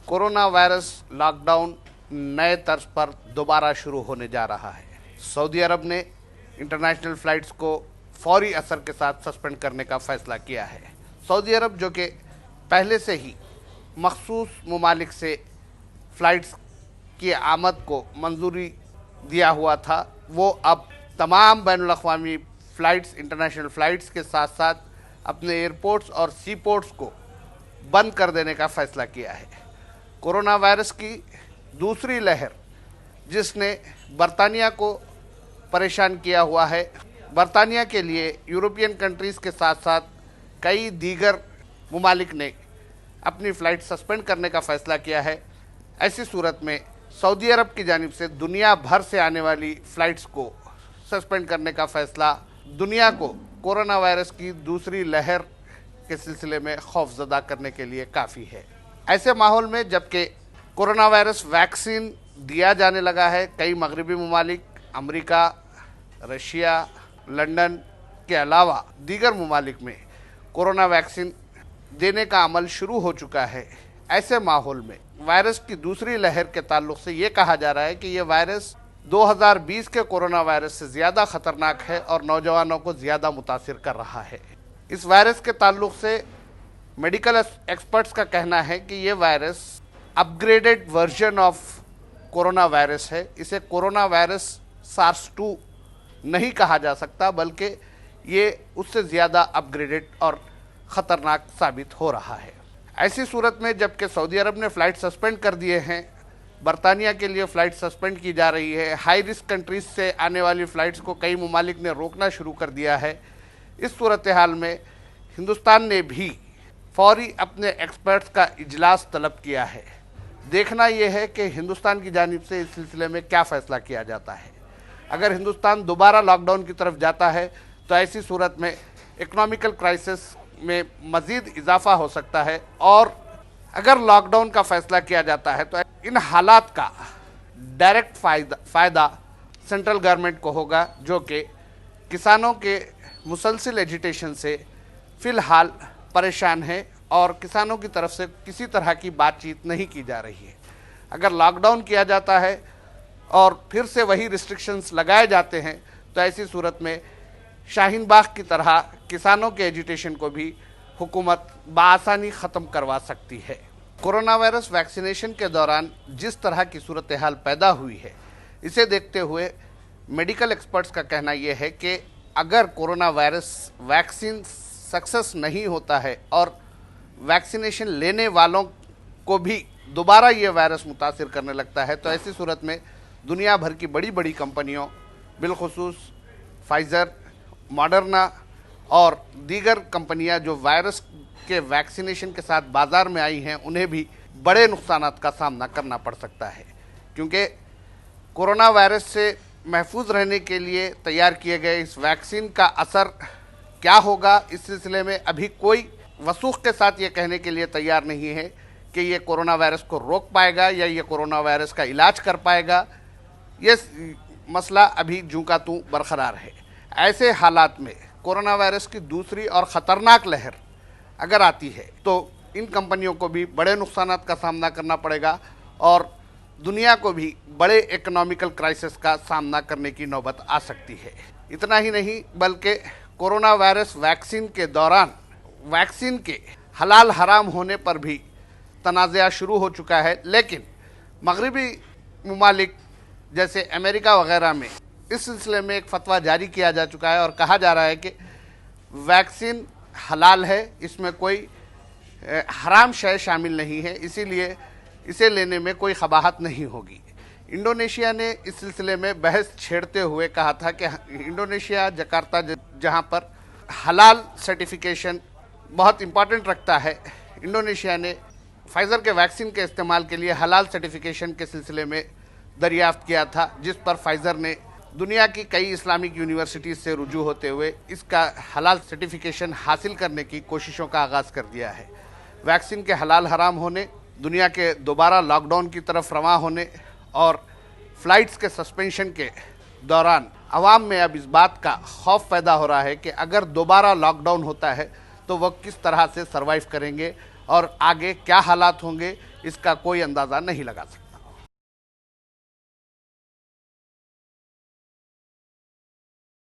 Corona virus lockdown नए तर्ज पर दोबारा शुरू होने जा रहा है। सऊदी अरब ने इंटरनेशनल फ़्लाइट्स को फौरी असर के साथ सस्पेंड करने का फैसला किया है। सऊदी अरब जो कि पहले से ही मखसूस ममालिक से फ़्लाइट्स की आमद को मंजूरी दिया हुआ था, वो अब तमाम बैनुल-अक़वामी फ़्लाइट्स, इंटरनेशनल फ़्लाइट्स के साथ साथ अपने एयरपोर्ट्स और सी पोर्ट्स को बंद कर देने का फैसला किया है। कोरोना वायरस की दूसरी लहर जिसने बरतानिया को परेशान किया हुआ है, बरतानिया के लिए यूरोपियन कंट्रीज़ के साथ साथ कई दीगर ममालिक ने अपनी फ़्लाइट सस्पेंड करने का फ़ैसला किया है। ऐसी सूरत में सऊदी अरब की जानिब से दुनिया भर से आने वाली फ़्लाइट्स को सस्पेंड करने का फ़ैसला दुनिया को कोरोना वायरस की दूसरी लहर के सिलसिले में खौफज़दा करने के लिए काफ़ी है। ऐसे माहौल में जबकि कोरोना वायरस वैक्सीन दिया जाने लगा है, कई मगरबी ममालिक, अमेरिका, रशिया, लंदन के अलावा दीगर ममालिक में कोरोना वैक्सीन देने का अमल शुरू हो चुका है। ऐसे माहौल में वायरस की दूसरी लहर के ताल्लुक़ से ये कहा जा रहा है कि ये वायरस 2020 के कोरोना वायरस से ज़्यादा ख़तरनाक है और नौजवानों को ज़्यादा मुतासिर कर रहा है। इस वायरस के ताल्लुक़ से मेडिकल एक्सपर्ट्स का कहना है कि ये virus upgraded version of corona virus है। इसे कोरोना वायरस सार्स-2 नहीं कहा जा सकता, बल्कि ये उससे ज़्यादा अपग्रेडेड और ख़तरनाक साबित हो रहा है। ऐसी सूरत में जबकि सऊदी अरब ने फ़्लाइट सस्पेंड कर दिए हैं, बरतानिया के लिए फ़्लाइट सस्पेंड की जा रही है, हाई रिस्क कंट्रीज़ से आने वाली फ़्लाइट्स को कई ममालिक ने रोकना शुरू कर दिया है। इस सूरत हाल में हिंदुस्तान ने भी फौरी अपने एक्सपर्ट्स का इजलास तलब किया है। देखना यह है कि हिंदुस्तान की जानिब से इस सिलसिले में क्या फ़ैसला किया जाता है। अगर हिंदुस्तान दोबारा लॉकडाउन की तरफ जाता है तो ऐसी सूरत में इकनॉमिकल क्राइसिस में मज़ीद इजाफ़ा हो सकता है, और अगर लॉकडाउन का फ़ैसला किया जाता है तो इन हालात का डायरेक्ट फ़ायदा सेंट्रल गवर्नमेंट को होगा, जो कि किसानों के मुसलसिल एजिटेशन से फ़िलहाल परेशान है और किसानों की तरफ से किसी तरह की बातचीत नहीं की जा रही है। अगर लॉकडाउन किया जाता है और फिर से वही रिस्ट्रिक्शंस लगाए जाते हैं तो ऐसी सूरत में शाहीन बाग की तरह किसानों के एजिटेशन को भी हुकूमत बआसानी ख़त्म करवा सकती है। कोरोना वायरस वैक्सीनेशन के दौरान जिस तरह की सूरत हाल पैदा हुई है, इसे देखते हुए मेडिकल एक्सपर्ट्स का कहना यह है कि अगर कोरोना वायरस वैक्सीन सक्सेस नहीं होता है और वैक्सीनेशन लेने वालों को भी दोबारा ये वायरस मुतासिर करने लगता है, तो ऐसी सूरत में दुनिया भर की बड़ी बड़ी कंपनियों, बिलखुसूस फाइज़र, मॉडर्ना और दीगर कंपनियां जो वायरस के वैक्सीनेशन के साथ बाज़ार में आई हैं, उन्हें भी बड़े नुकसानात का सामना करना पड़ सकता है, क्योंकि कोरोना वायरस से महफूज रहने के लिए तैयार किए गए इस वैक्सीन का असर क्या होगा, इस सिलसिले में अभी कोई वसूख के साथ ये कहने के लिए तैयार नहीं है कि ये कोरोना वायरस को रोक पाएगा या ये कोरोना वायरस का इलाज कर पाएगा। ये मसला अभी जूं का तूं बरकरार है। ऐसे हालात में कोरोना वायरस की दूसरी और ख़तरनाक लहर अगर आती है तो इन कंपनियों को भी बड़े नुकसानात का सामना करना पड़ेगा और दुनिया को भी बड़े इकोनॉमिकल क्राइसिस का सामना करने की नौबत आ सकती है। इतना ही नहीं, बल्कि कोरोना वायरस वैक्सीन के दौरान वैक्सीन के हलाल हराम होने पर भी तनाज़ा शुरू हो चुका है, लेकिन मगरबी ममालिक जैसे अमेरिका वगैरह में इस सिलसिले में एक फ़तवा जारी किया जा चुका है और कहा जा रहा है कि वैक्सीन हलाल है, इसमें कोई हराम शय शामिल नहीं है, इसीलिए इसे लेने में कोई ख़बाहत नहीं होगी। इंडोनेशिया ने इस सिलसिले में बहस छेड़ते हुए कहा था कि इंडोनेशिया, जकार्ता, जहां पर हलाल सर्टिफिकेशन बहुत इम्पॉर्टेंट रखता है, इंडोनेशिया ने फाइज़र के वैक्सीन के इस्तेमाल के लिए हलाल सर्टिफिकेशन के सिलसिले में दरियाफ्त किया था, जिस पर फाइज़र ने दुनिया की कई इस्लामिक यूनिवर्सिटीज़ से रुजू होते हुए इसका हलाल सर्टिफिकेशन हासिल करने की कोशिशों का आगाज़ कर दिया है। वैक्सीन के हलाल हराम होने, दुनिया के दोबारा लॉकडाउन की तरफ रवां होने और फ़्लाइट्स के सस्पेंशन के दौरान अवाम में अब इस बात का खौफ पैदा हो रहा है कि अगर दोबारा लॉकडाउन होता है तो वह किस तरह से सर्वाइव करेंगे और आगे क्या हालात होंगे, इसका कोई अंदाज़ा नहीं लगा सकते।